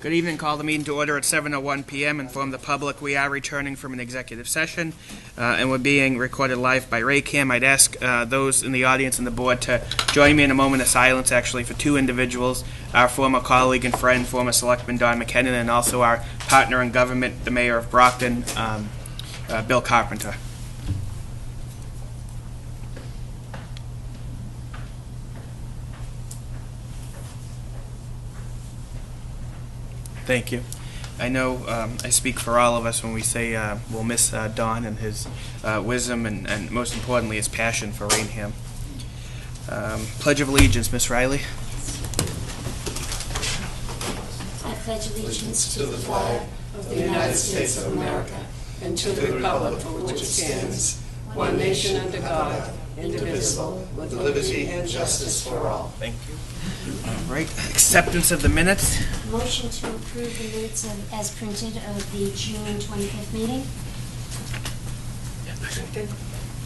Good evening. Call the meeting to order at 7:01 p.m. Inform the public we are returning from an executive session, and we're being recorded live by Raynham. I'd ask those in the audience and the board to join me in a moment of silence, actually, for two individuals, our former colleague and friend, former Selectman Don McKinnon, and also our partner in government, the mayor of Brockton, Bill Carpenter. Thank you. I know I speak for all of us when we say we'll miss Don and his wisdom and most importantly, his passion for Raynham. Pledge of Allegiance, Miss Riley. I pledge allegiance to the flag of the United States of America and to the republic for which it stands, one nation under God, indivisible, with liberty and justice for all. Thank you. All right. Acceptance of the minutes. Motion to approve the minutes as printed of the June 25th meeting.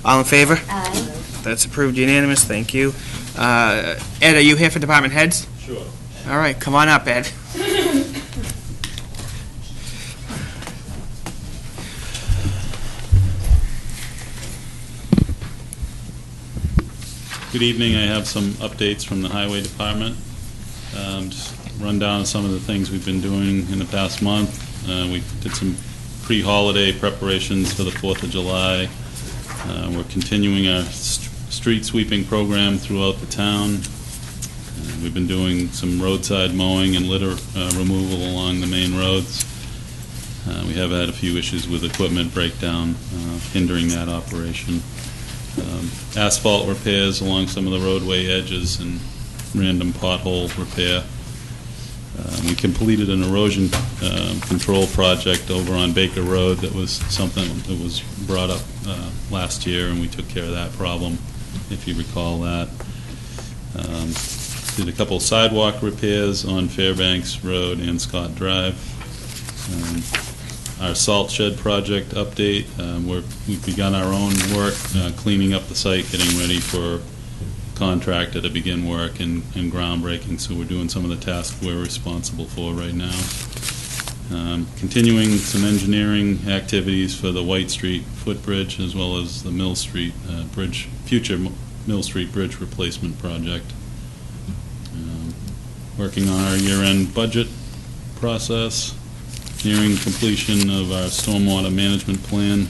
All in favor? Aye. That's approved unanimous. Thank you. Ed, are you here for department heads? Sure. All right. Come on up, Ed. Good evening. I have some updates from the Highway Department. Just run down some of the things we've been doing in the past month. We did some pre-holiday preparations for the 4th of July. We're continuing our street sweeping program throughout the town. We've been doing some roadside mowing and litter removal along the main roads. We have had a few issues with equipment breakdown hindering that operation. Asphalt repairs along some of the roadway edges and random pothole repair. We completed an erosion control project over on Baker Road. That was something that was brought up last year, and we took care of that problem, if you recall that. Did a couple sidewalk repairs on Fairbanks Road and Scott Drive. Our salt shed project update, we've begun our own work cleaning up the site, getting ready for contractor to begin work and groundbreaking, so we're doing some of the tasks we're responsible for right now. Continuing some engineering activities for the White Street footbridge as well as the Mill Street bridge, future Mill Street bridge replacement project. Working on our year-end budget process. Nearing completion of our stormwater management plan,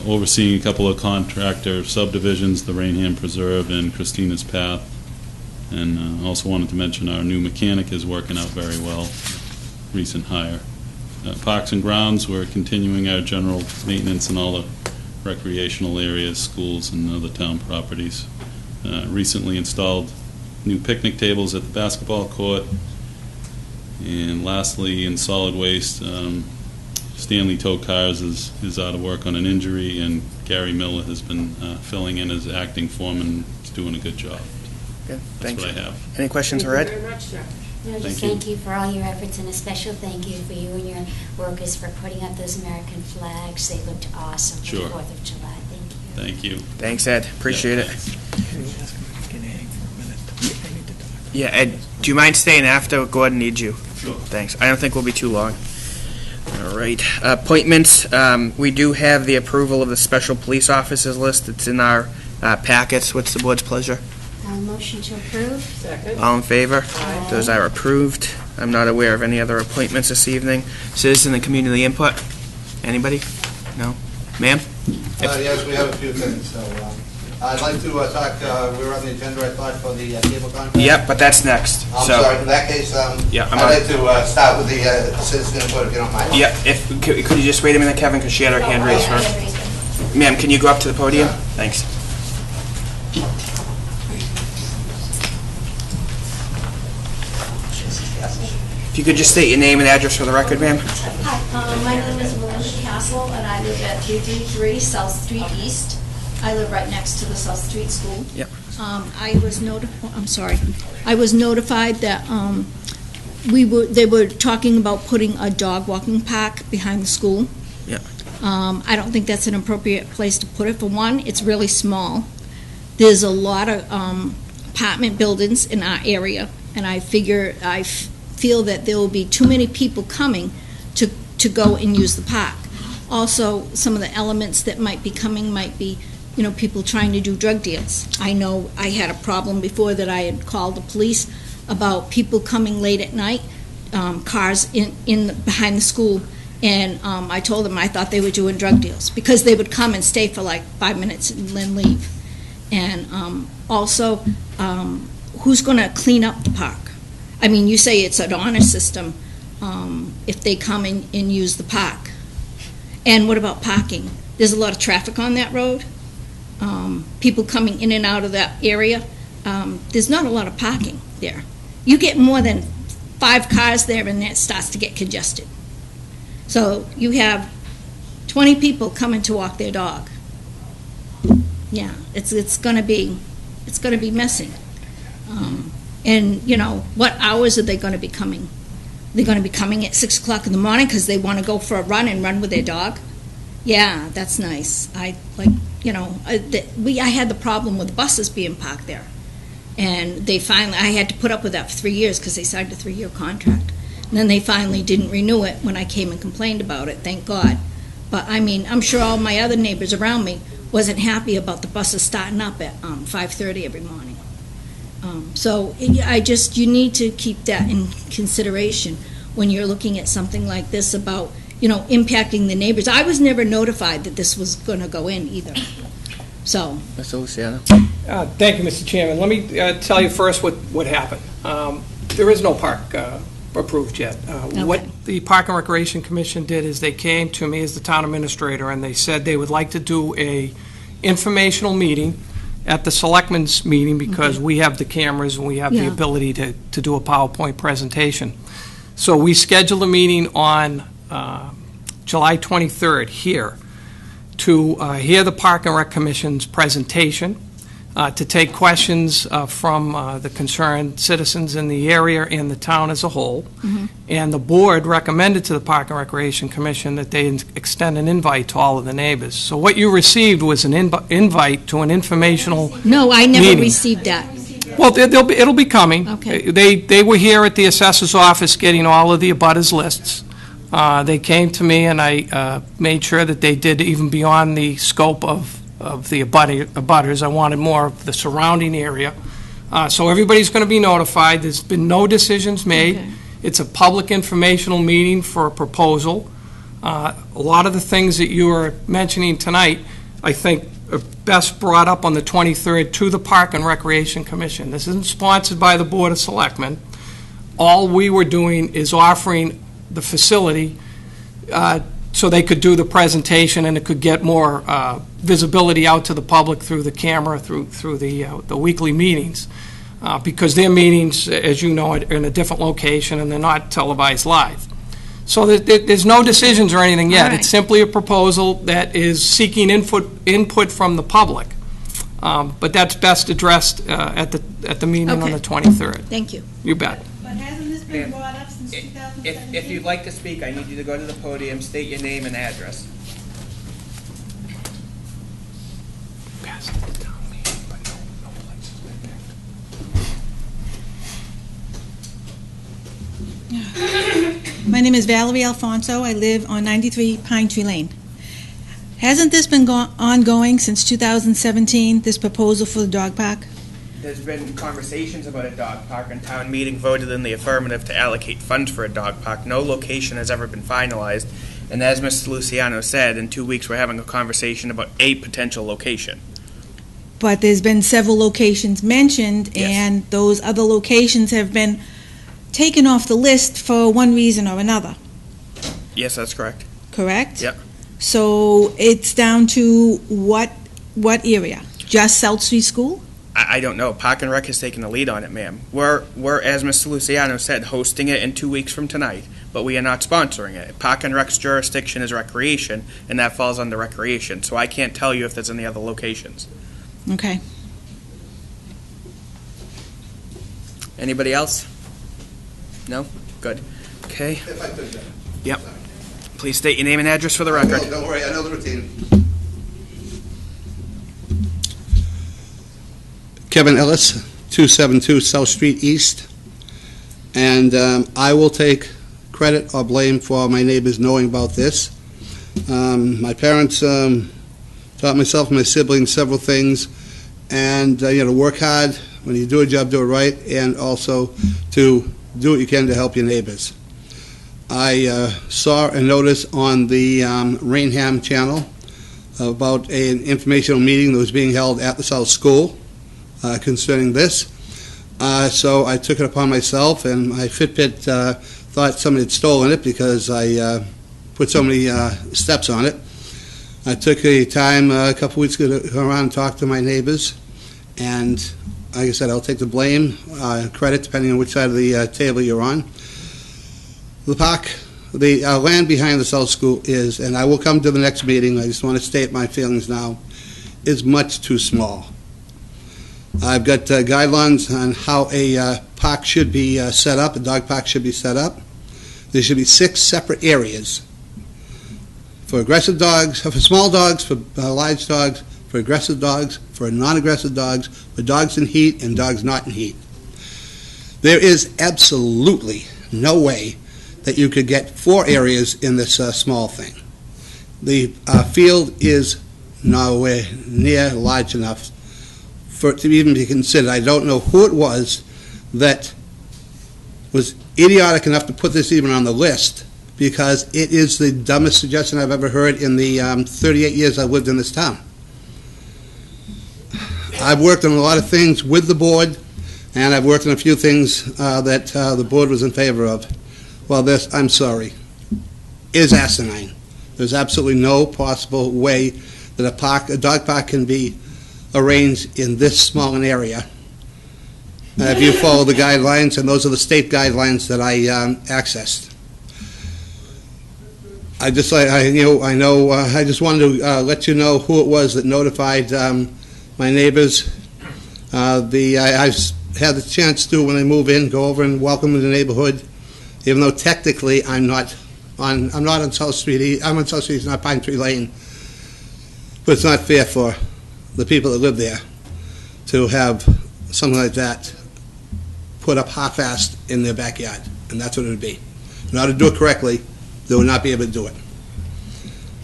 overseeing a couple of contractor subdivisions, the Raynham Preserve and Christina's Path, and also wanted to mention our new mechanic is working out very well, recent hire. Parks and Grounds, we're continuing our general maintenance in all the recreational areas, schools, and other town properties. Recently installed new picnic tables at the basketball court. And lastly, in solid waste, Stanley Tow Cars is out of work on an injury, and Gary Miller has been filling in as acting foreman. He's doing a good job. Good. That's Thanks. what I have. Any questions for Ed? Thank you very much, sir. No, just Thank thank you for all your efforts, and a special thank you for you and your workers for putting up those American flags. They looked awesome for Sure. the 4th of July. Thank you. Thank you. Thanks, Ed. Appreciate Yeah, it. thanks. Yeah, Ed, do you mind staying after? Gordon needs you. Sure. Thanks. I don't think we'll be too long. All right. Appointments. We do have the approval of the special police officers list. It's in our packets. What's the board's pleasure? Motion to approve. Second. All in favor? Aye. Those are approved. I'm not aware of any other appointments this evening. Citizen and community input? Anybody? No? Ma'am? Yes, we have a few things. So I'd like to talk, we're on the agenda, I thought, for the cable contract. Yep, but that's next. I'm So, sorry, in that case, Yeah, I'm I'd on. like to start with the citizen input, if you don't mind. Yeah, could you just wait a minute, Kevin, because she had her hand raised first. Ma'am, can you go up to the podium? Yeah. Thanks. If you could just state your name and address for the record, ma'am. Hi, my name is Melinda Castle, and I live at 333 South Street East. I live right next to the South Street School. Yep. I was notified that they were talking about putting a dog walking park behind the school. Yeah. I don't think that's an appropriate place to put it. For one, it's really small. There's a lot of apartment buildings in our area, and I feel that there will be too many people coming to go and use the park. Also, some of the elements that might be coming might be, people trying to do drug deals. I know I had a problem before that I had called the police about people coming late at night, cars behind the school, and I told them I thought they were doing drug deals because they would come and stay for like 5 minutes and then leave. And also, who's going to clean up the park? I mean, you say it's an honor system if they come and use the park. And what about parking? There's a lot of traffic on that road. People coming in and out of that area. There's not a lot of parking there. You get more than 5 cars there and it starts to get congested. So you have 20 people coming to walk their dog. Yeah, it's going to be messy. And what hours are they going to be coming? They're going to be coming at 6 o'clock in the morning because they want to go for a run and run with their dog. Yeah, that's nice. I had the problem with buses being parked there, and I had to put up with that for 3 years because they signed a 3-year contract. And then they finally didn't renew it when I came and complained about it. Thank God. But I mean, I'm sure all my other neighbors around me wasn't happy about the buses starting up at 5:30 every morning. So you need to keep that in consideration when you're looking at something like this about, impacting the neighbors. I was never notified that this was going to go in either. So. Mr. Luciano. Thank you, Mr. Chairman. Let me tell you first what happened. There is no park approved yet. Okay. What the Park and Recreation Commission did is they came to me as the town administrator and they said they would like to do a informational meeting at the Selectmen's meeting because we have the cameras and we have the ability to do a PowerPoint presentation. So we scheduled a meeting on July 23rd here to hear the Park and Rec Commission's presentation, to take questions from the concerned citizens in the area and the town as a whole. And the board recommended to the Park and Recreation Commission that they extend an invite to all of the neighbors. So what you received was an invite to an informational No, I never meeting. received that. Well, it'll be coming. Okay. They were here at the assessor's office getting all of the abutters lists. They came to me and I made sure that they did even beyond the scope of the abutters. I wanted more of the surrounding area. So everybody's going to be notified. There's been no decisions made. Okay. It's a public informational meeting for a proposal. A lot of the things that you were mentioning tonight, I think, are best brought up on the 23rd to the Park and Recreation Commission. This isn't sponsored by the Board of Selectmen. All we were doing is offering the facility so they could do the presentation and it could get more visibility out to the public through the camera, through the weekly meetings. Because their meetings, as you know, are in a different location and they're not televised live. So there's no decisions or anything yet. All right. It's simply a proposal that is seeking input from the public. But that's best addressed at the meeting on Okay. the 23rd. Thank you. You bet. But hasn't this been brought up since 2017? If you'd like to speak, I need you to go to the podium, state your name and address. Passed at the town meeting, but no place has been picked. My name is Valerie Alfonso. I live on 93 Pine Tree Lane. Hasn't this been ongoing since 2017, this proposal for the dog park? There's been conversations about a dog park, and town meeting voted in the affirmative to allocate funds for a dog park. No location has ever been finalized, and as Mr. Luciano said, in 2 weeks we're having a conversation about a potential location. But there's been several locations mentioned, Yes. and those other locations have been taken off the list for one reason or another, Yes, that's correct. correct? Yep. So it's down to what area? Just South Street School? I don't know. Park and Rec has taken the lead on it, ma'am. We're, as Mr. Luciano said, hosting it in 2 weeks from tonight, but we are not sponsoring it. Park and Rec's jurisdiction is recreation, and that falls under recreation, so I can't tell you if there's any other locations. Okay. Anybody else? No? Good. Okay. If I could, Yep. Please state your name and address for the record. Don't worry, I know the routine. Kevin Ellis, 272 South Street East. And I will take credit or blame for my neighbors knowing about this. My parents taught myself and my siblings several things, and to work hard. When you do a job, do it right, and also to do what you can to help your neighbors. I saw a notice on the Raynham Channel about an informational meeting that was being held at the South School concerning this. So I took it upon myself, and my Fitbit thought somebody had stolen it because I put so many steps on it. I took a time a couple weeks ago to go around and talk to my neighbors, and like I said, I'll take the blame, credit, depending on which side of the table you're on. The park, the land behind the South School is, and I will come to the next meeting, I just want to state my feelings now, is much too small. I've got guidelines on how a park should be set up, a dog park should be set up. There should be 6 separate areas for aggressive dogs, for small dogs, for large dogs, for aggressive dogs, for non-aggressive dogs, for dogs in heat and dogs not in heat. There is absolutely no way that you could get 4 areas in this small thing. The field is nowhere near large enough for it to even be considered. I don't know who it was that was idiotic enough to put this even on the list, because it is the dumbest suggestion I've ever heard in the 38 years I've lived in this town. I've worked on a lot of things with the board, and I've worked on a few things that the board was in favor of. Well, this, I'm sorry, is asinine. There's absolutely no possible way that a dog park can be arranged in this small an area. If you follow the guidelines, and those are the state guidelines that I accessed. I just wanted to let you know who it was that notified my neighbors. I've had the chance to, when I move in, go over and welcome the neighborhood, even though technically I'm not on South Street. I'm on South Street, it's not Pine Tree Lane. But it's not fair for the people that live there to have something like that put up half-assed in their backyard, and that's what it would be. In order to do it correctly, they would not be able to do it.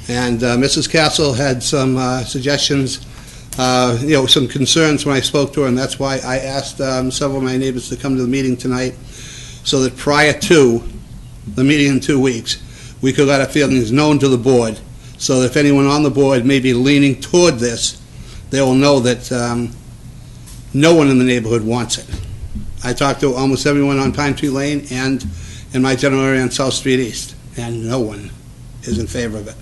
And Mrs. Castle had some suggestions, some concerns when I spoke to her, and that's why I asked several of my neighbors to come to the meeting tonight, so that prior to the meeting in 2 weeks, we could let our feelings known to the board, so that if anyone on the board may be leaning toward this, they will know that no one in the neighborhood wants it. I talked to almost everyone on Pine Tree Lane and in my general area on South Street East, and no one is in favor of it.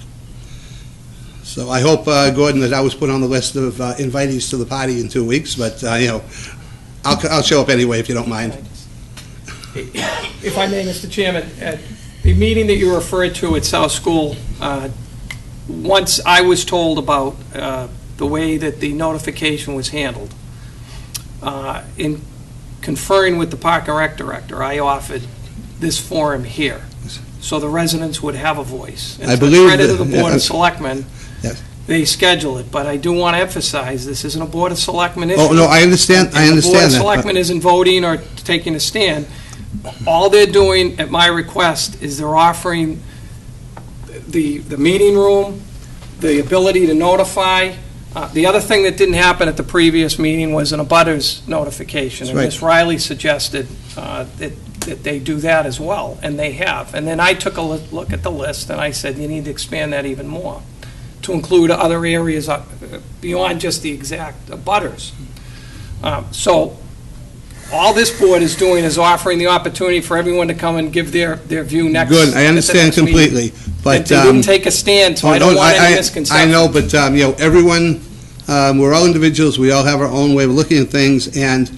So I hope, Gordon, that I was put on the list of invitees to the party in 2 weeks, but, I'll show up anyway if you don't mind. If I may, Mr. Chairman, at the meeting that you referred to at South School, once I was told about the way that the notification was handled, in conferring with the Park and Rec director, I offered this forum here, so the residents would have a voice. And I to believe the credit that- of the Board of Selectmen, Yes. they schedule it, but I do want to emphasize, this isn't a Board of Selectmen issue. Oh, no, I understand, And the Board of that. Selectmen isn't voting or taking a stand. All they're doing, at my request, is they're offering the meeting room, the ability to notify. The other thing that didn't happen at the previous meeting was an abutters notification. And Right. Ms. Riley suggested that they do that as well, and they have. And then I took a look at the list, and I said, you need to expand that even more, to include other areas beyond just the exact abutters. So all this board is doing is offering the opportunity for everyone to come and give their view next. Good, I at the understand next meeting. completely, but... They didn't take a stand, so I don't want any misconception. I know, but, everyone, we're all individuals, we all have our own way of looking at things, and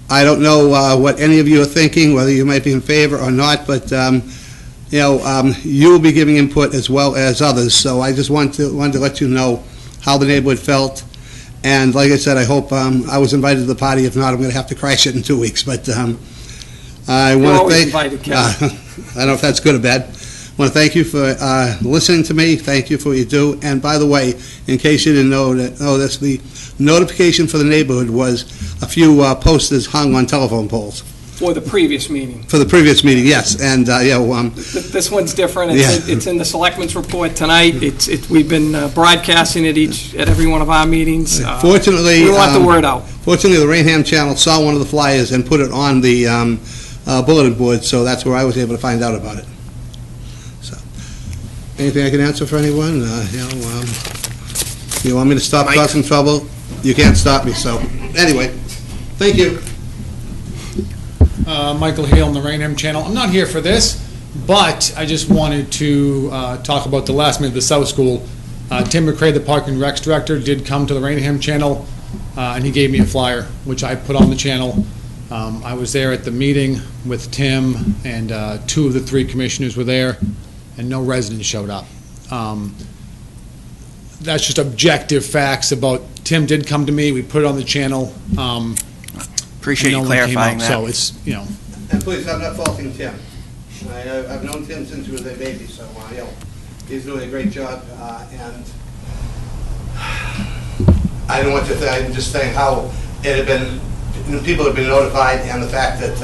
I don't know what any of you are thinking, whether you might be in favor or not, but, you will be giving input as well as others, so I just wanted to let you know how the neighborhood felt. And like I said, I hope I was invited to the party. If not, I'm going to have to crash it in 2 weeks. But I want to always thank. invited, Kevin. I don't know if that's good or bad. I want to thank you for listening to me. Thank you for what you do. And by the way, in case you didn't know this, the notification for the neighborhood was a few posters hung on telephone poles. For the previous meeting. For the previous meeting, yes, and, This one's different. Yeah. It's in the Selectmen's report tonight. We've been broadcasting it at every one of our meetings. Fortunately, We want the word out. Fortunately, the Raynham Channel saw one of the flyers and put it on the bulletin board, so that's where I was able to find out about it. So, anything I can answer for anyone? You want me to stop Mike? causing trouble? You can't stop me, so, anyway, thank you. Michael Hale on the Raynham Channel. I'm not here for this, but I just wanted to talk about the last meeting of the South School. Tim McCray, the Park and Recs Director, did come to the Raynham Channel, and he gave me a flyer, which I put on the channel. I was there at the meeting with Tim, and 2 of the 3 commissioners were there, and no residents showed up. That's just objective facts about, Tim did come to me, we put it on the channel. Appreciate no you one came clarifying out, that. So it's, And please, I'm not faulting Tim. I've known Tim since he was a baby, so, he's doing a great job, and I don't want to think, I'm just saying how it had been, people have been notified, and the fact that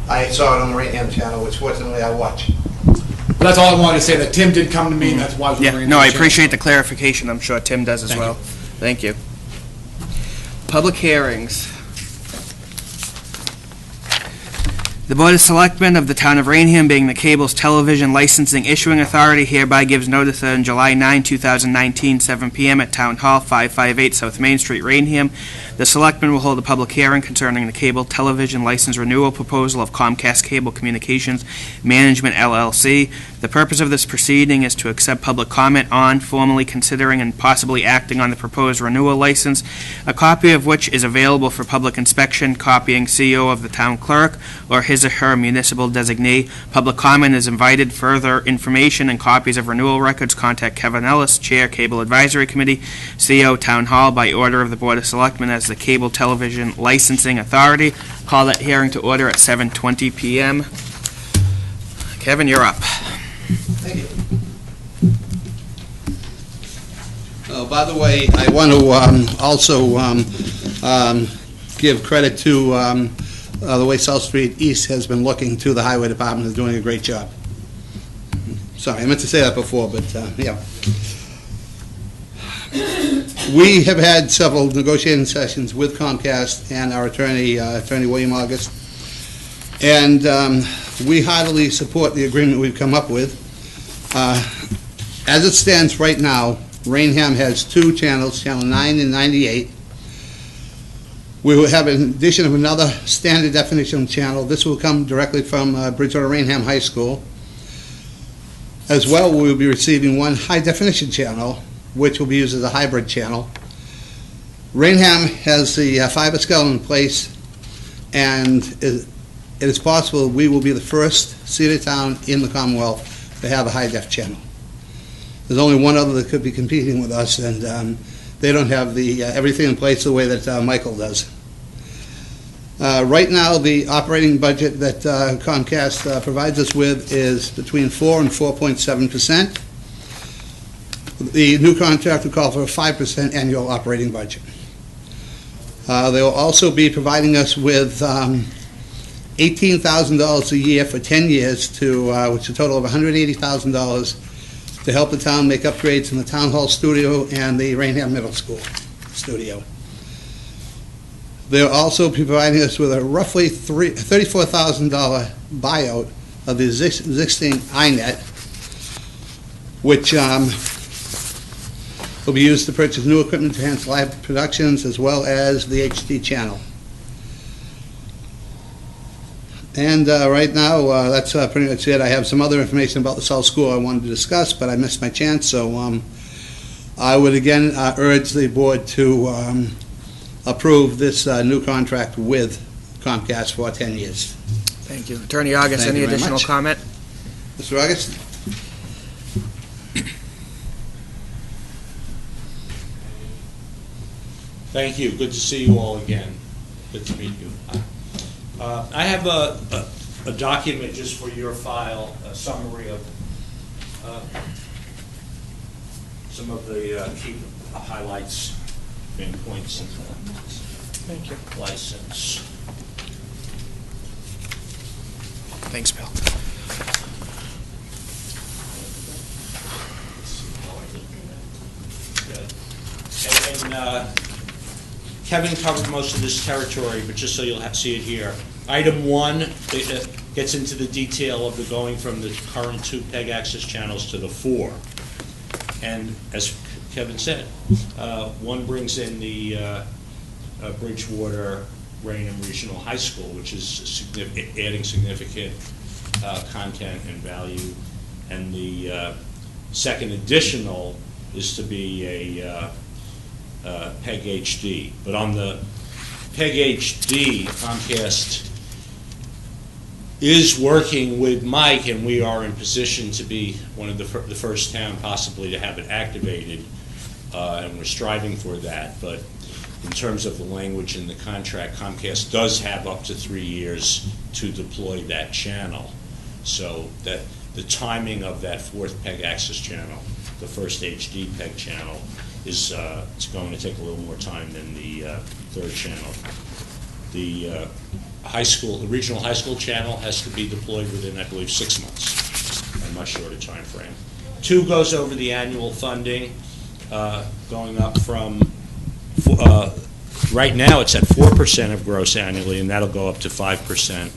I saw it on the Raynham Channel, which fortunately I watch. that's all I wanted to say, that Tim did come to me, and that's why I was on the Yeah, Raynham no, I Channel. appreciate the clarification. I'm sure Tim does as Thank well. you. Thank you. Public hearings. The Board of Selectmen of the Town of Raynham, being the cable's television licensing issuing authority, hereby gives notice that on July 9, 2019, 7 p.m. at Town Hall, 558 South Main Street, Raynham, the Selectmen will hold a public hearing concerning the cable television license renewal proposal of Comcast Cable Communications Management, LLC. The purpose of this proceeding is to accept public comment on, formally considering and possibly acting on the proposed renewal license, a copy of which is available for public inspection, copying CO of the town clerk or his or her municipal designee. Public comment is invited. Further information and copies of renewal records, contact Kevin Ellis, Chair, Cable Advisory Committee, CO, Town Hall, by order of the Board of Selectmen as the Cable Television Licensing Authority. Call that hearing to order at 7:20 p.m. Kevin, you're up. Thank you. By the way, I want to also give credit to the way South Street East has been looking to the Highway Department, is doing a great job. Sorry, I meant to say that before, but yeah. We have had several negotiating sessions with Comcast and our attorney, Attorney William August, and we heartily support the agreement we've come up with. As it stands right now, Raynham has 2 channels, Channel 9 and 98. We will have an addition of another standard definition channel. This will come directly from Bridgewater Raynham High School. As well, we will be receiving 1 high-definition channel, which will be used as a hybrid channel. Raynham has the fiber skeleton in place, and it is possible we will be the first city town in the Commonwealth to have a high-def channel. There's only one other that could be competing with us, and they don't have the everything in place the way that Michael does. Right now, the operating budget that Comcast provides us with is between 4 and 4.7%. The new contract will call for a 5% annual operating budget. They will also be providing us with $18,000 a year for 10 years, which is a total of $180,000 to help the town make upgrades in the Town Hall studio and the Raynham Middle School studio. They'll also be providing us with a roughly $34,000 buyout of the existing iNet, which will be used to purchase new equipment to enhance live productions as well as the HD channel. And right now, that's pretty much it. I have some other information about the South School I wanted to discuss, but I missed my chance, so I would again urge the board to approve this new contract with Comcast for 10 years. Thank you. Attorney August, Thank any you very additional much. comment? Mr. August? Thank you. Good to see you all again. Good to meet you. I have a document just for your file, a summary of some of the key highlights, main points in the Thank you. license. Thanks, Bill. And Kevin covered most of this territory, but just so you'll see it here. Item 1 gets into the detail of the going from the current 2 PEG access channels to the 4. And as Kevin said, 1 brings in the Bridgewater Raynham Regional High School, which is adding significant content and value. And the second additional is to be a PEG HD. But on the PEG HD, Comcast is working with Mike, and we are in position to be one of the first town possibly to have it activated, and we're striving for that. But in terms of the language in the contract, Comcast does have up to 3 years to deploy that channel. So that the timing of that 4th PEG access channel, the first HD PEG channel, is it's going to take a little more time than the 3rd channel. The the regional high school channel has to be deployed within, I believe, 6 months, a much shorter time frame. 2 goes over the annual funding, going up from, right now it's at 4% of gross annually, and that'll go up to 5%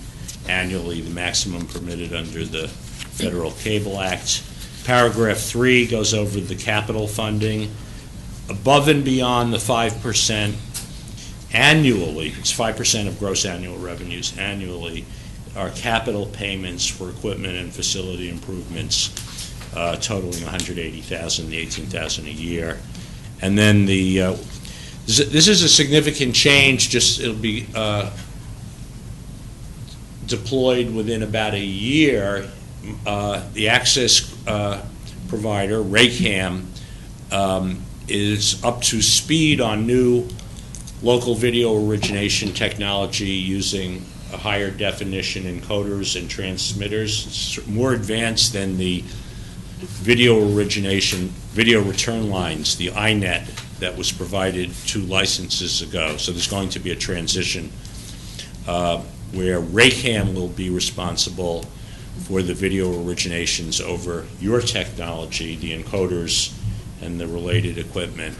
annually, the maximum permitted under the Federal Cable Act. Paragraph 3 goes over the capital funding. Above and beyond the 5% annually, it's 5% of gross annual revenues annually, are capital payments for equipment and facility improvements totaling $180,000, the $18,000 a year. And then this is a significant change, it'll be deployed within about a year. The access provider, Raynham, is up to speed on new local video origination technology using a higher definition encoders and transmitters. It's more advanced than the video return lines, the iNet that was provided 2 licenses ago. So there's going to be a transition where Raynham will be responsible for the video originations over your technology, the encoders and the related equipment.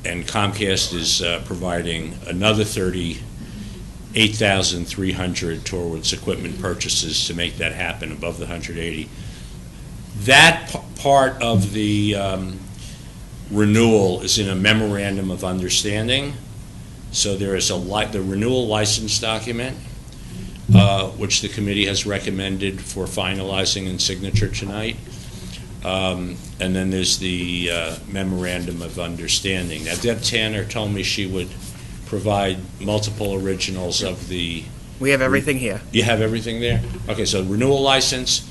And Comcast is providing another $38,300 towards equipment purchases to make that happen above the 180. That part of the renewal is in a memorandum of understanding. So there is the renewal license document, which the committee has recommended for finalizing and signature tonight. And then there's the memorandum of understanding. Now, Deb Tanner told me she would provide multiple originals of the... We have everything here. You have everything there? Okay, so renewal license,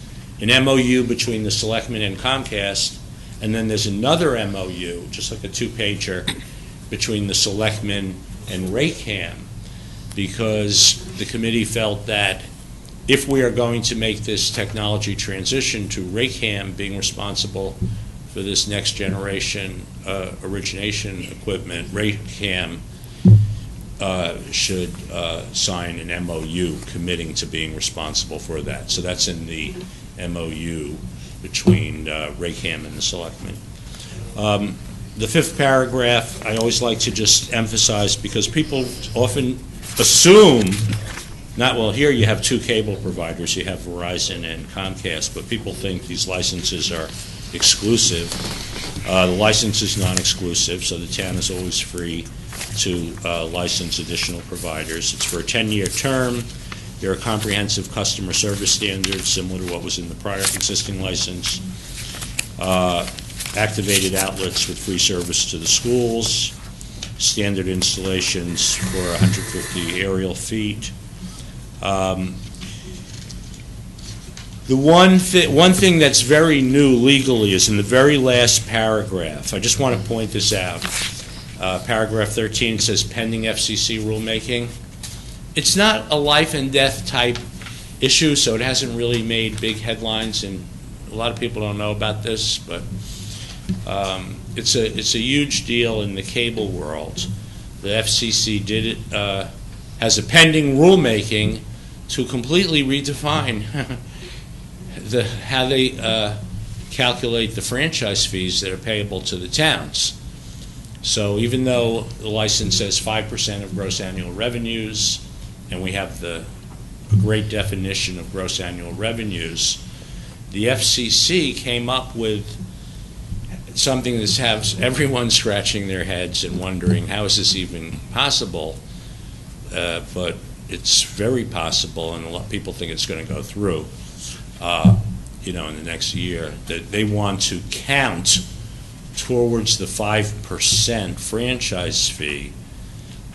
an MOU between the Selectmen and Comcast, and then there's another MOU, just like a 2-pager, between the Selectmen and Raynham, because the committee felt that if we are going to make this technology transition to Raynham being responsible for this next generation origination equipment, Raynham should sign an MOU committing to being responsible for that. So that's in the MOU between Raynham and the Selectmen. The 5th paragraph, I always like to just emphasize, because people often assume, here you have 2 cable providers, you have Verizon and Comcast, but people think these licenses are exclusive. The license is non-exclusive, so the town is always free to license additional providers. It's for a 10-year term. There are comprehensive customer service standards similar to what was in the prior existing license. Activated outlets with free service to the schools. Standard installations for 150 aerial feet. The one thing that's very new legally is in the very last paragraph. I just want to point this out. Paragraph 13 says pending FCC rulemaking. It's not a life and death type issue, so it hasn't really made big headlines, and a lot of people don't know about this, but it's a huge deal in the cable world. The FCC has a pending rulemaking to completely redefine how they calculate the franchise fees that are payable to the towns. So even though the license says 5% of gross annual revenues, and we have a great definition of gross annual revenues, the FCC came up with something that has everyone scratching their heads and wondering, how is this even possible? But it's very possible, and a lot of people think it's going to go through, in the next year, that they want to count towards the 5% franchise fee,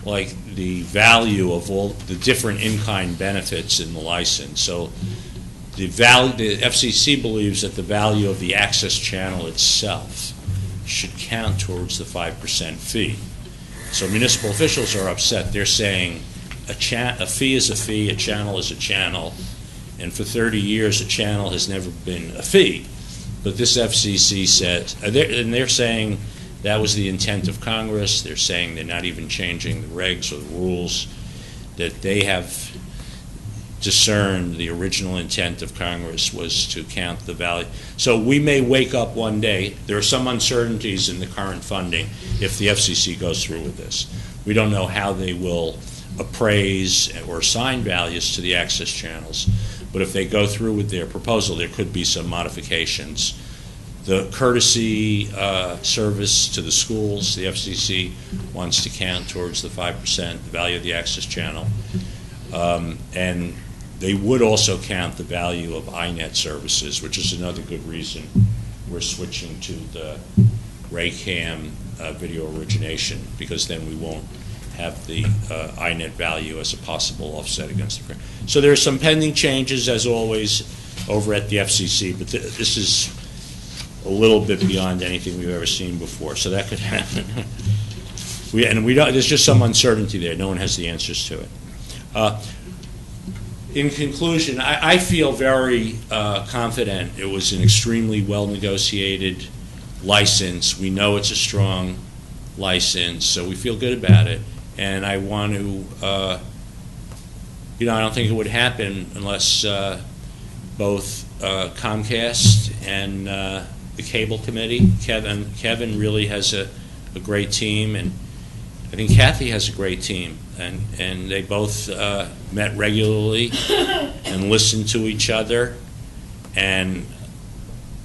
like the value of all the different in-kind benefits in the license. So the FCC believes that the value of the access channel itself should count towards the 5% fee. So municipal officials are upset. They're saying a fee is a fee, a channel is a channel, and for 30 years a channel has never been a fee. But this FCC says, and they're saying that was the intent of Congress. They're saying they're not even changing the regs or the rules, that they have discerned the original intent of Congress was to count the value. So we may wake up one day, there are some uncertainties in the current funding if the FCC goes through with this. We don't know how they will appraise or assign values to the access channels, but if they go through with their proposal, there could be some modifications. The courtesy service to the schools, the FCC wants to count towards the 5%, the value of the access channel. And they would also count the value of iNet services, which is another good reason we're switching to the Raycam video origination, because then we won't have the iNet value as a possible offset against the. So there are some pending changes, as always, over at the FCC, but this is a little bit beyond anything we've ever seen before, so that could happen. We don't. There's just some uncertainty there. No one has the answers to it. In conclusion, I feel very confident. It was an extremely well-negotiated license. We know it's a strong license, so we feel good about it. And I want to, I don't think it would happen unless both Comcast and the Cable Committee, Kevin really has a great team, and I think Kathy has a great team. And they both met regularly and listened to each other, and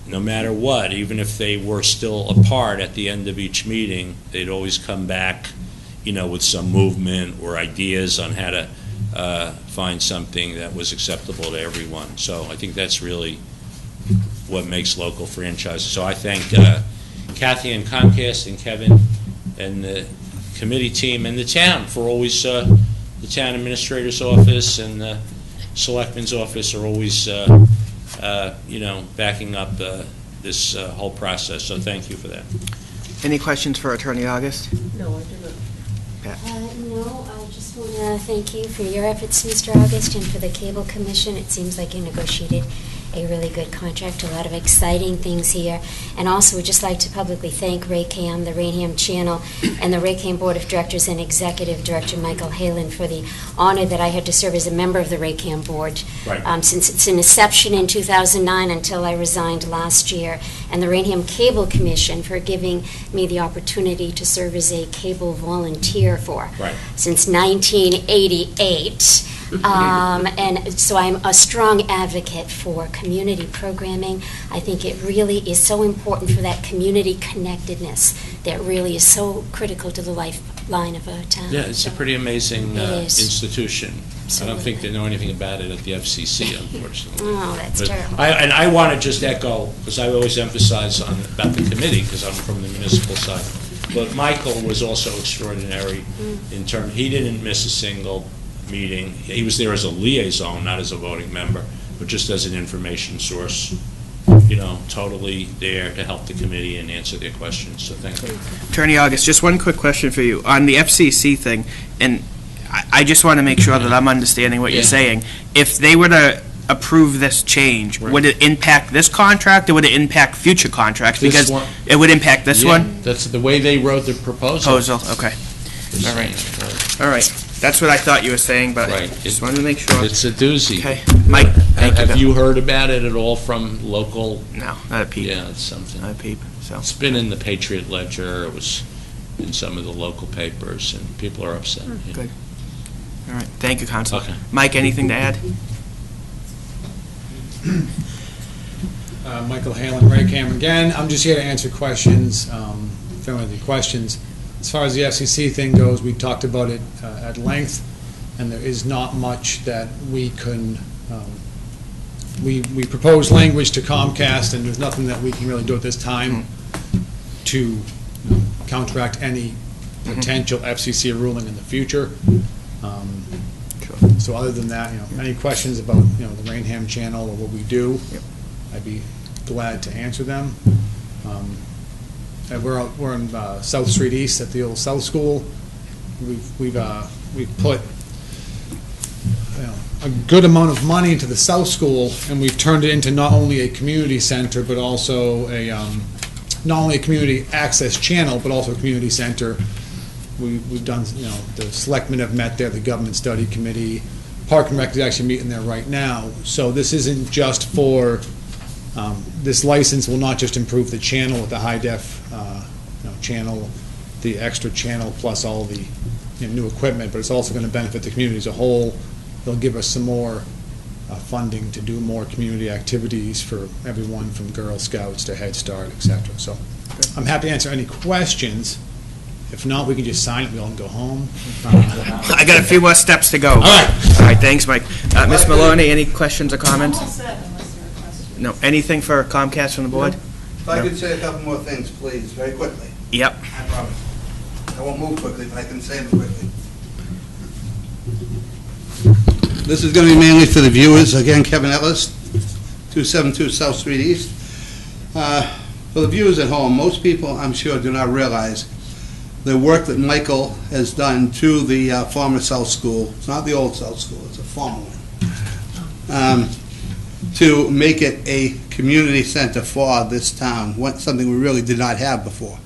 no matter what, even if they were still apart at the end of each meeting, they'd always come back, with some movement or ideas on how to find something that was acceptable to everyone. So I think that's really what makes local franchises. So I thank Kathy and Comcast and Kevin and the committee team and the town for always, the town administrator's office and the selectmen's office are always, backing up this whole process. So thank you for that. Any questions for Attorney August? No, I do not. No, I just want to thank you for your efforts, Mr. August, and for the Cable Commission. It seems like you negotiated a really good contract, a lot of exciting things here. And also, we'd just like to publicly thank Raycam, the Raynham Channel, and the Raycam Board of Directors and Executive Director Michael Halen for the honor that I had to serve as a member of the Raycam Board since its inception in 2009 until I resigned last year, and the Raynham Cable Commission for giving me the opportunity to serve as a cable volunteer since 1988. And so I'm a strong advocate for community programming. I think it really is so important for that community connectedness that really is so critical to the lifeline of a town. Yeah, it's a pretty amazing institution. Absolutely. I don't think they know anything about it at the FCC, unfortunately. Oh, that's terrible. I want to just echo, because I always emphasize about the committee, because I'm from the municipal side. But Michael was also extraordinary in terms, he didn't miss a single meeting. He was there as a liaison, not as a voting member, but just as an information source, totally there to help the committee and answer their questions. So thank you. Attorney August, just one quick question for you. On the FCC thing, and I just want to make sure that I'm understanding what you're saying. If they were to approve this change, would it impact this contract, or would it impact future contracts? Because it would impact this one? That's the way they wrote the proposal. Okay. All right. That's what I thought you were saying, but Right. just wanted to make sure. It's a doozy. Okay, Mike, thank you. Have you heard about it at all from local? No, not a peep. Yeah, it's something. Not a peep, so. It's been in the Patriot Ledger, it was in some of the local papers, and people are upset. Yeah. Good. All right, thank you, Counselor. Okay. Mike, anything to add? Michael Halen, Raynham again. I'm just here to answer questions, if anyone has any questions. As far as the FCC thing goes, we talked about it at length, and there is not much that we can, we proposed language to Comcast, and there's nothing that we can really do at this time to counteract any potential FCC ruling in the future. So other than that, any questions about, the Raynham Channel or what we do, I'd be glad to answer them. And we're in South Street East at the old South School. We've put a good amount of money into the South School, and we've turned it into not only a community center, but also not only a community access channel, but also a community center. We've done, the selectmen have met there, the government study committee, Park and Rec is actually meeting there right now. So this isn't just for, this license will not just improve the channel with the high def channel, the extra channel plus all the new equipment, but it's also going to benefit the community as a whole. They'll give us some more funding to do more community activities for everyone from Girl Scouts to Head Start, etc. So I'm happy to answer any questions. If not, we can just sign it, we all can go home. I got a few more steps to go. All right. All right, thanks, Mike. Ms. Maloney, any questions or comments? No, anything for Comcast from the board? If I could say a couple more things, please, very quickly. Yep. I promise. I won't move quickly, but I can say them quickly. This is going to be mainly for the viewers. Again, Kevin Ellis, 272 South Street East. For the viewers at home, most people, I'm sure, do not realize the work that Michael has done to the former South School. It's not the old South School, it's a former one. To make it a community center for this town, something we really did not have before.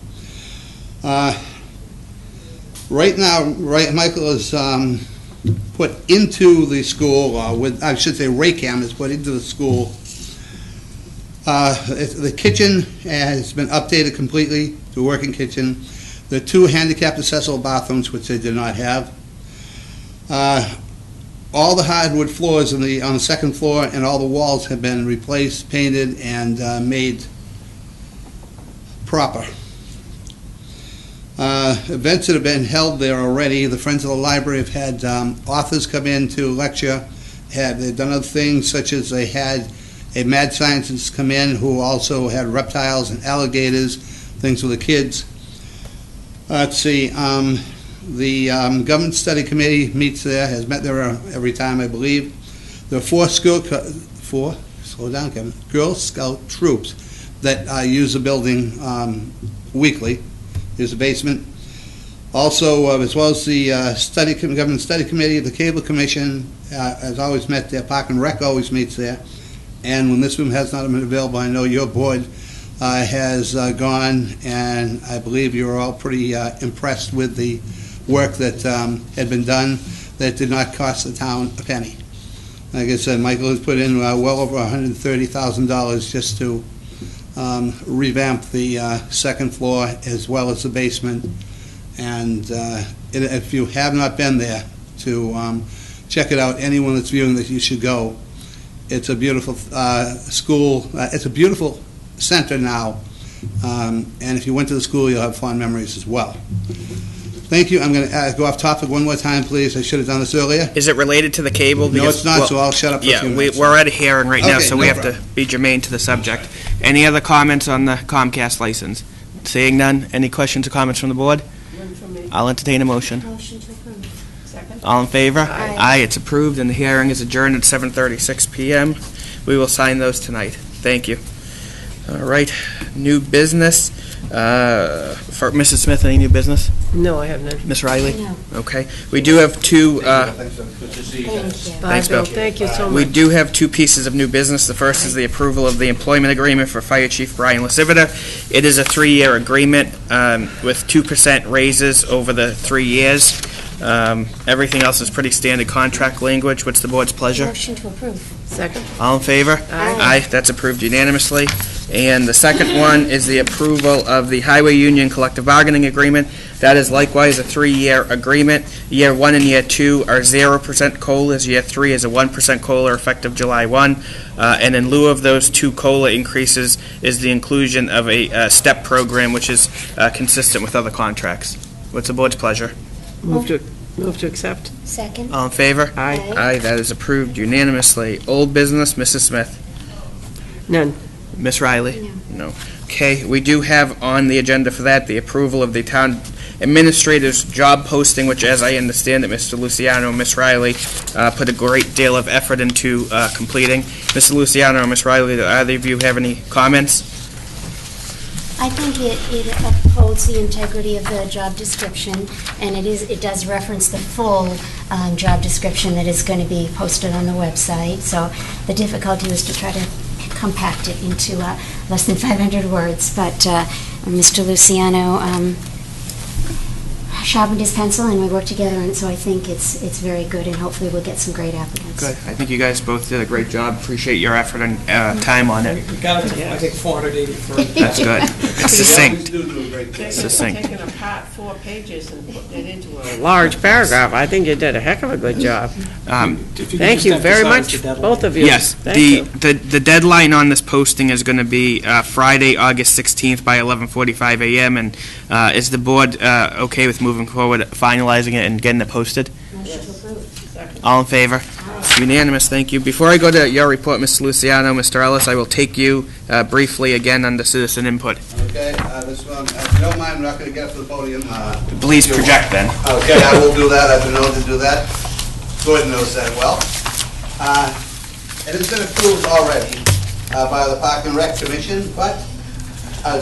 Right now, Michael is put into the school, I should say Raynham is put into the school. The kitchen has been updated completely to a working kitchen. There are 2 handicapped accessible bathrooms, which they did not have. All the hardwood floors on the second floor and all the walls have been replaced, painted, and made proper. Events that have been held there already. The Friends of the Library have had authors come in to lecture. They've done other things, such as they had a mad scientist come in who also had reptiles and alligators, things for the kids. Let's see, the Government Study Committee meets there, has met there every time, I believe. There are 4 Girl Scout troops that use the building weekly. There's a basement. Also, as well as the Government Study Committee, the Cable Commission has always met there. Park and Rec always meets there. And when this room has not been available, I know your board has gone, and I believe you were all pretty impressed with the work that had been done that did not cost the town a penny. Like I said, Michael has put in well over $130,000 just to revamp the second floor as well as the basement. And if you have not been there to check it out, anyone that's viewing this, you should go. It's a beautiful school. It's a beautiful center now, and if you went to the school, you'll have fond memories as well. Thank you. I'm going to go off topic one more time, please. I should have done this earlier. Is it related to the cable? No, it's not, so I'll shut up for a few minutes. We're at a hearing right now, Okay, so we have to be germane to the subject. Any other comments on the Comcast license? Seeing none, any questions or comments from the board? None from me. I'll entertain a motion. Motion to approve. Second? All in favor? Aye. Aye, it's approved, and the hearing is adjourned at 7:36 p.m. We will sign those tonight. Thank you. All right, new business. For Mrs. Smith, any new business? No, I have none. Ms. Riley? No. Okay. We do have 2... Thank you. Bye, Thanks, Bill. Bill. Thank you so We much. do have 2 pieces of new business. The first is the approval of the employment agreement for Fire Chief Brian LaCivita. It is a 3-year agreement with 2% raises over the 3 years. Everything else is pretty standard contract language. What's the board's pleasure? Motion to approve. Second. All in favor? Aye. That's approved unanimously. And the second one is the approval of the Highway Union Collective Bargaining Agreement. That is likewise a 3-year agreement. Year 1 and Year 2 are 0% COLAs. Year 3 is a 1% COLA effective July 1. And in lieu of those 2 COLA increases is the inclusion of a STEP program, which is consistent with other contracts. What's the board's pleasure? Move to accept. Second. All in favor? Aye. Aye, that is approved unanimously. Old business, Mrs. Smith. None. Miss Riley? No. Okay, we do have on the agenda for that the approval of the town administrator's job posting, which, as I understand it, Mr. Luciano and Miss Riley put a great deal of effort into completing. Mr. Luciano and Miss Riley, do either of you have any comments? I think it upholds the integrity of the job description, and it does reference the full job description that is going to be posted on the website. So the difficulty was to try to compact it into less than 500 words. But Mr. Luciano sharpened his pencil, and we worked together on it, so I think it's very good, and hopefully we'll get some great applicants. Good. I think you guys both did a great job. Appreciate your effort and time on it. We got it to, I think, 483. That's good. It's succinct. Succinct. Taking apart 4 pages and putting it into a large paragraph, I think you did a heck of a good job. Thank you very much, both of you. Yes, Thank you. the deadline on this posting is going to be Friday, August 16th by 11:45 a.m. And is the board okay with moving forward, finalizing it and getting it posted? Motion to approve. Second. All in favor? Unanimous, thank you. Before I go to your report, Mr. Luciano, Mr. Ellis, I will take you briefly again under citizen input. Okay, this one, if you don't mind, I'm not going to get up to the podium. Please project then. Okay, I will do that. I've been known to do that. Gordon knows that well. It has been approved already by the Park and Rec Commission, but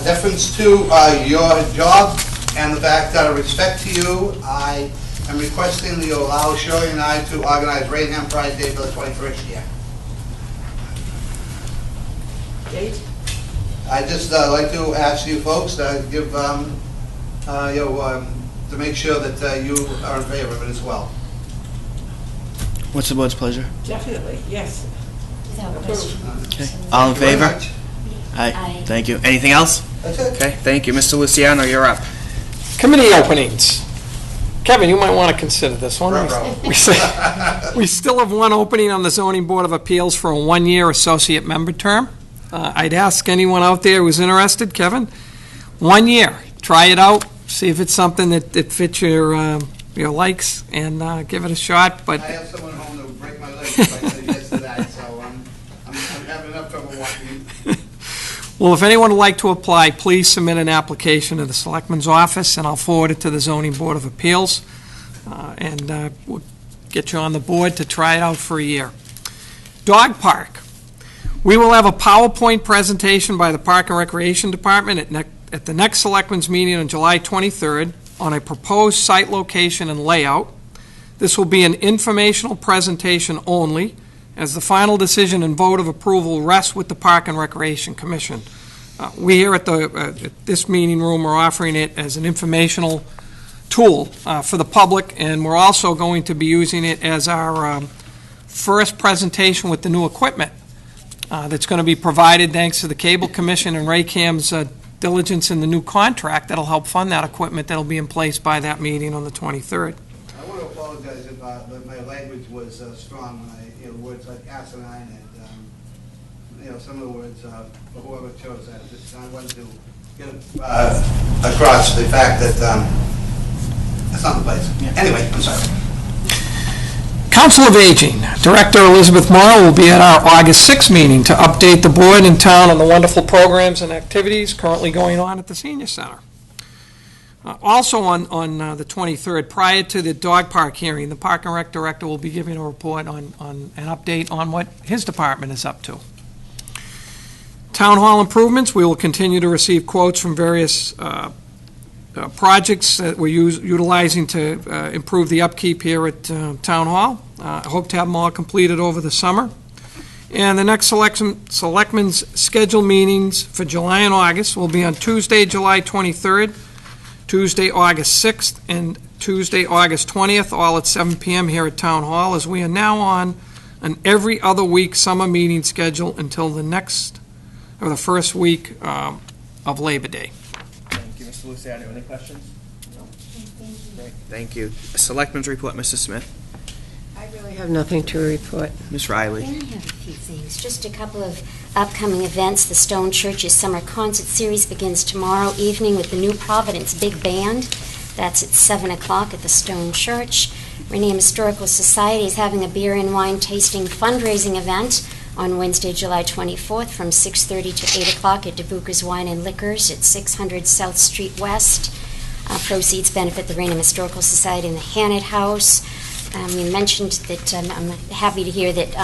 deference to your job and the fact that, respect to you, I am requesting that you allow Shirley and I to organize Raynham Pride Day for the 21st year. Date? I just like to ask you folks to give, to make sure that you are in favor of it as well. What's the board's pleasure? Definitely, yes. Without question. Okay. All in Thank you very favor? much. Aye. Thank you. Anything else? That's it. Okay, thank you. Mr. Luciano, you're up. Committee openings. Kevin, you might want to consider this one. We still have one opening on the Zoning Board of Appeals for a 1-year associate member term. I'd ask anyone out there who's interested, Kevin, 1 year. Try it out, see if it's something that fits your likes, and give it a shot. But I have someone home that would break my leg if I said yes to that, so I'm having enough trouble walking. well, if anyone would like to apply, please submit an application to the Selectmen's office, and I'll forward it to the Zoning Board of Appeals, and we'll get you on the board to try it out for a year. Dog Park. We will have a PowerPoint presentation by the Park and Recreation Department at the next Selectmen's meeting on July 23rd on a proposed site location and layout. This will be an informational presentation only, as the final decision and vote of approval rests with the Park and Recreation Commission. We here at this meeting room are offering it as an informational tool for the public, and we're also going to be using it as our first presentation with the new equipment that's going to be provided thanks to the Cable Commission and Raycam's diligence in the new contract that'll help fund that equipment that'll be in place by that meeting on the 23rd. I want to apologize if my language was strong when words like asinine and, some of the words, whoever chose that. Just I wanted to get across the fact that that's not the place. Yeah. Anyway, I'm sorry. Council of Aging, Director Elizabeth Morrow will be at our August 6th meeting to update the board and town on the wonderful programs and activities currently going on at the Senior Center. Also on the 23rd, prior to the dog park hearing, the Park and Rec Director will be giving a report on an update on what his department is up to. Town Hall improvements, we will continue to receive quotes from various projects that we're utilizing to improve the upkeep here at Town Hall. I hope to have them all completed over the summer. And the next Selectmen's scheduled meetings for July and August will be on Tuesday, July 23rd, Tuesday, August 6th, and Tuesday, August 20th, all at 7 p.m. here at Town Hall, as we are now on an every other week summer meeting schedule until the next, or the first week of Labor Day. Thank you, Mr. Luciano. Any questions? No. Great. Thank you. Selectmen's report, Mrs. Smith. I really have nothing to report. Ms. Riley. I have a few things. Just a couple of upcoming events. The Stone Church's summer concert series begins tomorrow evening with the New Providence Big Band. That's at 7 o'clock at the Stone Church. Raynham Historical Society is having a beer and wine tasting fundraising event on Wednesday, July 24th from 6:30 to 8 o'clock at DeBuca's Wine and Liquors at 600 South Street West. Proceeds benefit the Raynham Historical Society and the Hannett House. You mentioned that I'm happy to hear that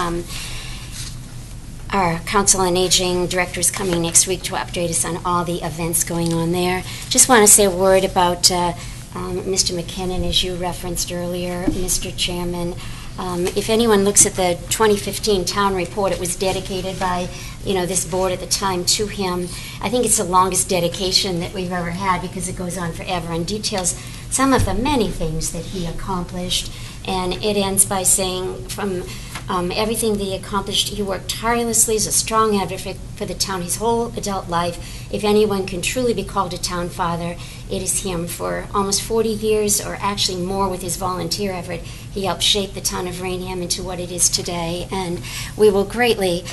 our Council on Aging Director is coming next week to update us on all the events going on there. Just want to say a word about Mr. McKinnon, as you referenced earlier, Mr. Chairman. If anyone looks at the 2015 town report, it was dedicated by, this board at the time to him. I think it's the longest dedication that we've ever had because it goes on forever and details some of the many things that he accomplished. And it ends by saying, from everything that he accomplished, he worked tirelessly as a strong advocate for the town his whole adult life. If anyone can truly be called a town father, it is him. For almost 40 years, or actually more with his volunteer effort, he helped shape the town of Raynham into what it is today. And we will greatly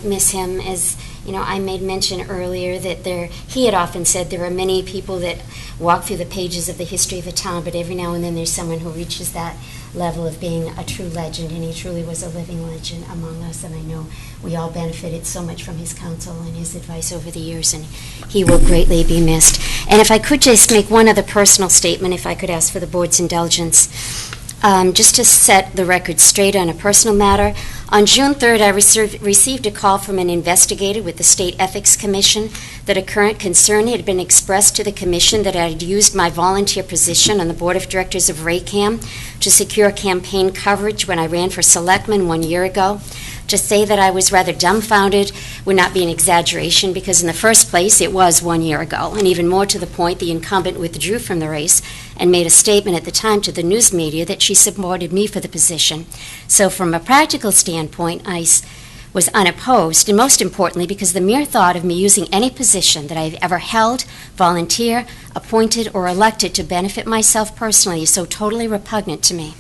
miss him. As I made mention earlier that he had often said there are many people that walk through the pages of the history of the town, but every now and then there's someone who reaches that level of being a true legend, and he truly was a living legend among us, and I know we all benefited so much from his counsel and his advice over the years, and he will greatly be missed. And if I could just make one other personal statement, if I could ask for the board's indulgence, just to set the record straight on a personal matter. On June 3rd, I received a call from an investigator with the State Ethics Commission that a current concern had been expressed to the commission that I had used my volunteer position on the Board of Directors of Raycam to secure campaign coverage when I ran for selectman 1 year ago. To say that I was rather dumbfounded would not be an exaggeration, because in the first place it was 1 year ago, and even more to the point, the incumbent withdrew from the race and made a statement at the time to the news media that she supported me for the position. So from a practical standpoint, I was unopposed, and most importantly because the mere thought of me using any position that I've ever held, volunteer, appointed, or elected to benefit myself personally is so totally repugnant to me.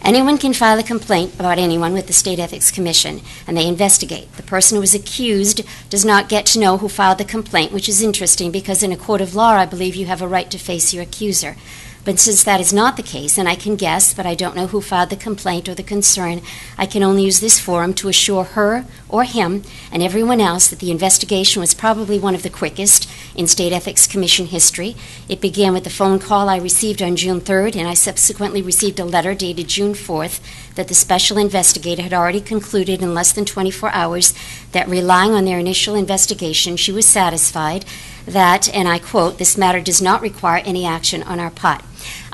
Anyone can file a complaint about anyone with the State Ethics Commission, and they investigate. The person who is accused does not get to know who filed the complaint, which is interesting because in a court of law, I believe you have a right to face your accuser. But since that is not the case, and I can guess, but I don't know who filed the complaint or the concern, I can only use this forum to assure her or him and everyone else that the investigation was probably one of the quickest in State Ethics Commission history. It began with the phone call I received on June 3rd, and I subsequently received a letter dated June 4th that the special investigator had already concluded in less than 24 hours that, relying on their initial investigation, she was satisfied that, and I quote, "this matter does not require any action on our part."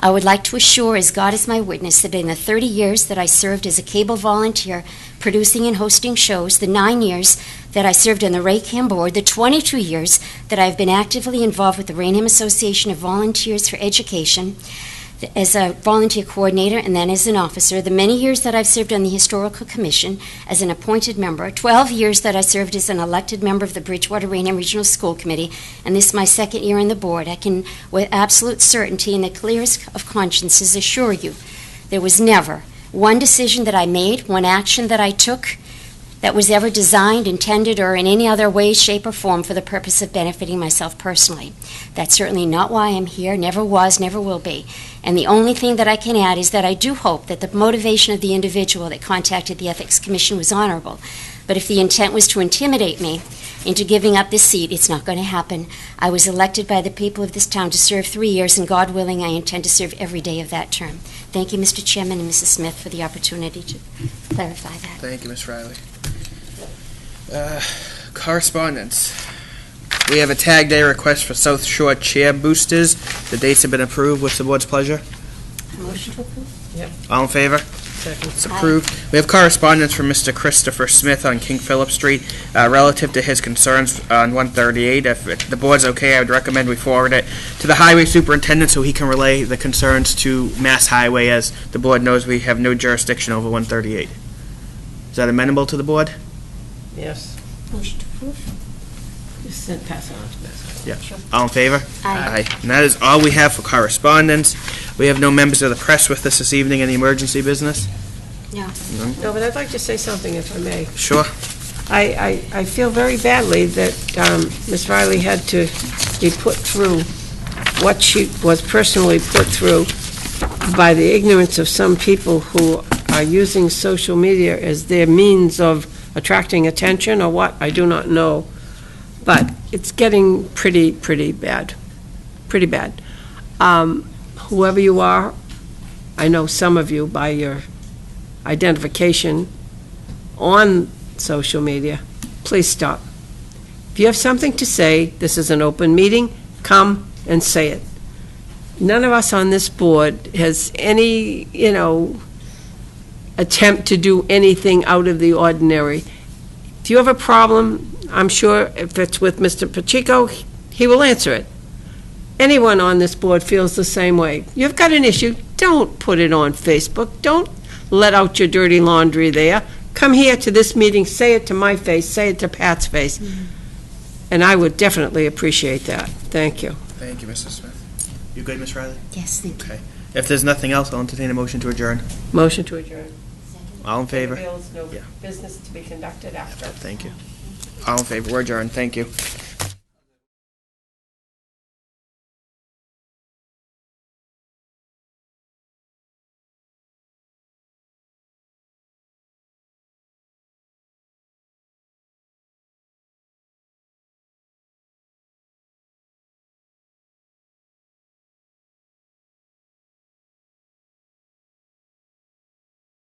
I would like to assure, as God is my witness, that in the 30 years that I served as a cable volunteer, producing and hosting shows, the 9 years that I served on the Raycam board, the 22 years that I've been actively involved with the Raynham Association of Volunteers for Education, as a volunteer coordinator and then as an officer, the many years that I've served on the Historical Commission as an appointed member, 12 years that I served as an elected member of the Bridgewater-Raynham Regional School Committee, and this is my second year on the board, I can, with absolute certainty and the clearest of consciences, assure you there was never one decision that I made, one action that I took that was ever designed, intended, or in any other way, shape, or form for the purpose of benefiting myself personally. That's certainly not why I'm here, never was, never will be. And the only thing that I can add is that I do hope that the motivation of the individual that contacted the Ethics Commission was honorable. But if the intent was to intimidate me into giving up this seat, it's not going to happen. I was elected by the people of this town to serve 3 years, and God willing, I intend to serve every day of that term. Thank you, Mr. Chairman and Mrs. Smith, for the opportunity to clarify that. Thank you, Ms. Riley. Correspondence. We have a tag day request for South Shore chair boosters. The dates have been approved. What's the board's pleasure? Motion to approve? Yep. All in favor? It's approved. We have correspondence from Mr. Christopher Smith on King Philip Street relative to his concerns on 138. If the board's okay, I would recommend we forward it to the highway superintendent so he can relay the concerns to Mass Highway, as the board knows we have no jurisdiction over 138. Is that amenable to the board? Yes. Motion to approve. Just pass it on to Ms. Yeah. All in favor? Aye. And that is all we have for correspondence. We have no members of the press with us this evening. Any emergency business? No. No, but I'd like to say something, if I may. Sure. I feel very badly that Ms. Riley had to be put through what she was personally put through by the ignorance of some people who are using social media as their means of attracting attention or what, I do not know. But it's getting pretty bad, pretty bad. Whoever you are, I know some of you by your identification on social media, please stop. If you have something to say, this is an open meeting, come and say it. None of us on this board has any, attempt to do anything out of the ordinary. If you have a problem, I'm sure if it's with Mr. Pacheco, he will answer it. Anyone on this board feels the same way. You've got an issue, don't put it on Facebook. Don't let out your dirty laundry there. Come here to this meeting, say it to my face, say it to Pat's face. And I would definitely appreciate that. Thank you. Thank you, Mrs. Smith. You good, Ms. Riley? Yes, thank you. Okay. If there's nothing else, I'll entertain a motion to adjourn. Motion to adjourn. All in favor? No Yeah. business to be conducted after. Thank you. All in favor, we're adjourned. Thank you.